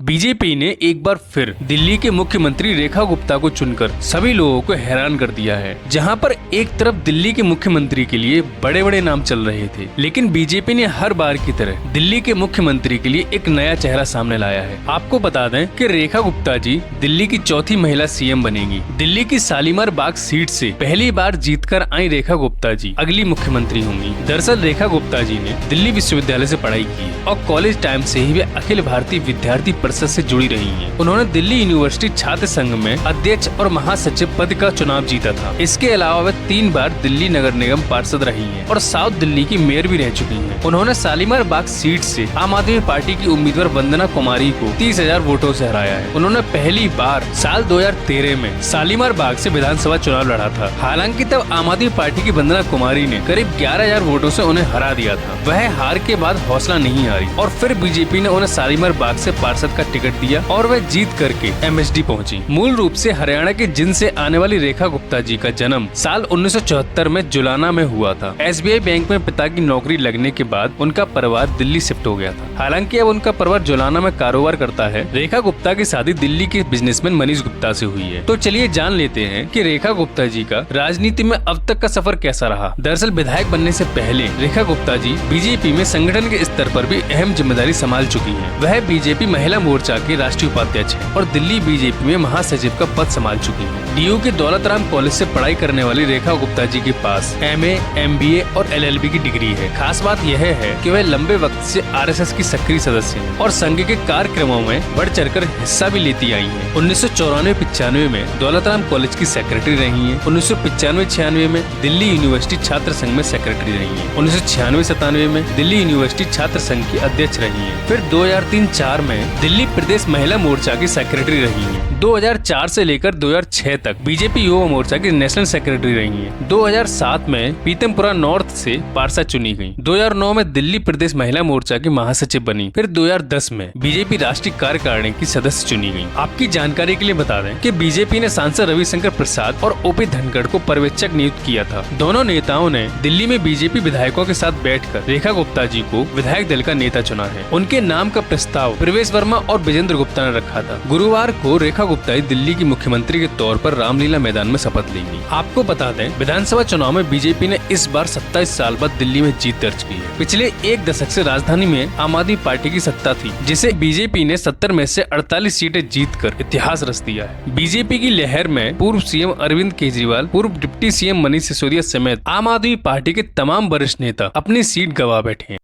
BJP ने एक बार फिर दिल्ली के मुख्यमंत्री रेखा गुप्ता को चुनकर सभी लोगों को हैरान कर दिया है। जहां पर एक तरफ दिल्ली के मुख्यमंत्री के लिए बड़े बड़े नाम चल रहे थे, लेकिन बीजेपी ने हर बार की तरह दिल्ली के मुख्यमंत्री के लिए एक नया चेहरा सामने लाया है। आपको बता दें कि रेखा गुप्ता जी दिल्ली की चौथी महिला सीएम बनेगी। दिल्ली की शालीमार बाग सीट से पहली बार जीतकर आई रेखा गुप्ता जी अगली मुख्यमंत्री होंगी। दरअसल रेखा गुप्ता जी ने दिल्ली विश्वविद्यालय से पढ़ाई की और कॉलेज टाइम से ही वे अखिल भारतीय विद्यार्थी परिषद से जुड़ी रही हैं। उन्होंने दिल्ली यूनिवर्सिटी छात्र संघ में अध्यक्ष और महासचिव पद का चुनाव जीता था। इसके अलावा वे 3 बार दिल्ली नगर निगम पार्षद रही हैं और साउथ दिल्ली की मेयर भी रह चुकी हैं। उन्होंने शालीमार बाग सीट से आम आदमी पार्टी की उम्मीदवार वंदना कुमारी को 30,000 वोटों से हराया है। उन्होंने पहली बार साल 2013 में शालीमार बाग से विधानसभा चुनाव लड़ा था। हालांकि तब आम आदमी पार्टी की वंदना कुमारी ने करीब 11,000 वोटों से उन्हें हरा दिया था। वह हार के बाद हौसला नहीं हारी और फिर बीजेपी ने उन्हें शालीमार बाग से पार्षद का टिकट दिया और वह जीत करके एमएसडी पहुंची। मूल रूप से हरियाणा के जिंद से आने वाली रेखा गुप्ता जी का जन्म साल 1974 में जुलाना में हुआ था। एसबीआई बैंक में पिता की नौकरी लगने के बाद उनका परिवार दिल्ली शिफ्ट हो गया था। हालांकि अब उनका परिवार जुलाना में कारोबार करता है। रेखा गुप्ता की शादी दिल्ली के बिजनेसमैन मनीष गुप्ता से हुई है। तो चलिए जान लेते हैं कि रेखा गुप्ता जी का राजनीति में अब तक का सफर कैसा रहा। दरअसल विधायक बनने से पहले रेखा गुप्ता जी बीजेपी में संगठन के स्तर पर भी अहम जिम्मेदारी संभाल चुकी है। वह बीजेपी महिला मोर्चा की राष्ट्रीय उपाध्यक्ष है और दिल्ली बीजेपी में महासचिव का पद संभाल चुकी है। डीयू के दौलत राम कॉलेज से पढ़ाई करने वाली रेखा गुप्ता जी के पास एमए, एमबीए और एलएलबी की डिग्री है। खास बात यह है कि वह लंबे वक्त से आरएसएस की सक्रिय सदस्य है और संघ के कार्यक्रमों में बढ़ चढ़कर हिस्सा भी लेती आई है। 1994-95 में दौलत राम कॉलेज की सेक्रेटरी रही है। 1995-96 में दिल्ली यूनिवर्सिटी छात्र संघ में सेक्रेटरी रही है। 1996-97 में दिल्ली यूनिवर्सिटी छात्र संघ की अध्यक्ष रही है। फिर 2003-04 में दिल्ली प्रदेश महिला मोर्चा की सेक्रेटरी रही हैं। 2004 से लेकर 2006 तक बीजेपी युवा मोर्चा की नेशनल सेक्रेटरी रही हैं। 2007 में पीतमपुरा नॉर्थ से पार्षद चुनी गयी। 2009 में दिल्ली प्रदेश महिला मोर्चा की महासचिव बनी। फिर 2010 में बीजेपी राष्ट्रीय कार्यकारिणी की सदस्य चुनी गयी। आपकी जानकारी के लिए बता दें कि बीजेपी ने सांसद रविशंकर प्रसाद और ओपी धनखड़ को पर्यवेक्षक नियुक्त किया था। दोनों नेताओं ने दिल्ली में बीजेपी विधायकों के साथ बैठकर रेखा गुप्ता जी को विधायक दल का नेता चुना है। उनके नाम का प्रस्ताव प्रवेश वर्मा और विजेंद्र गुप्ता ने रखा था। गुरुवार को रेखा गुप्ता दिल्ली की मुख्यमंत्री के तौर पर रामलीला मैदान में शपथ लेंगी। आपको बता दें विधानसभा चुनाव में बीजेपी ने इस बार 27 साल बाद दिल्ली में जीत दर्ज की है। पिछले एक दशक से राजधानी में आम आदमी पार्टी की सत्ता थी, जिसे बीजेपी ने 70 में से 48 सीटें जीतकर इतिहास रच दिया है। बीजेपी की लहर में पूर्व सीएम अरविंद केजरीवाल, पूर्व डिप्टी सीएम मनीष सिसोदिया समेत आम आदमी पार्टी के तमाम वरिष्ठ नेता अपनी सीट गंवा बैठे हैं।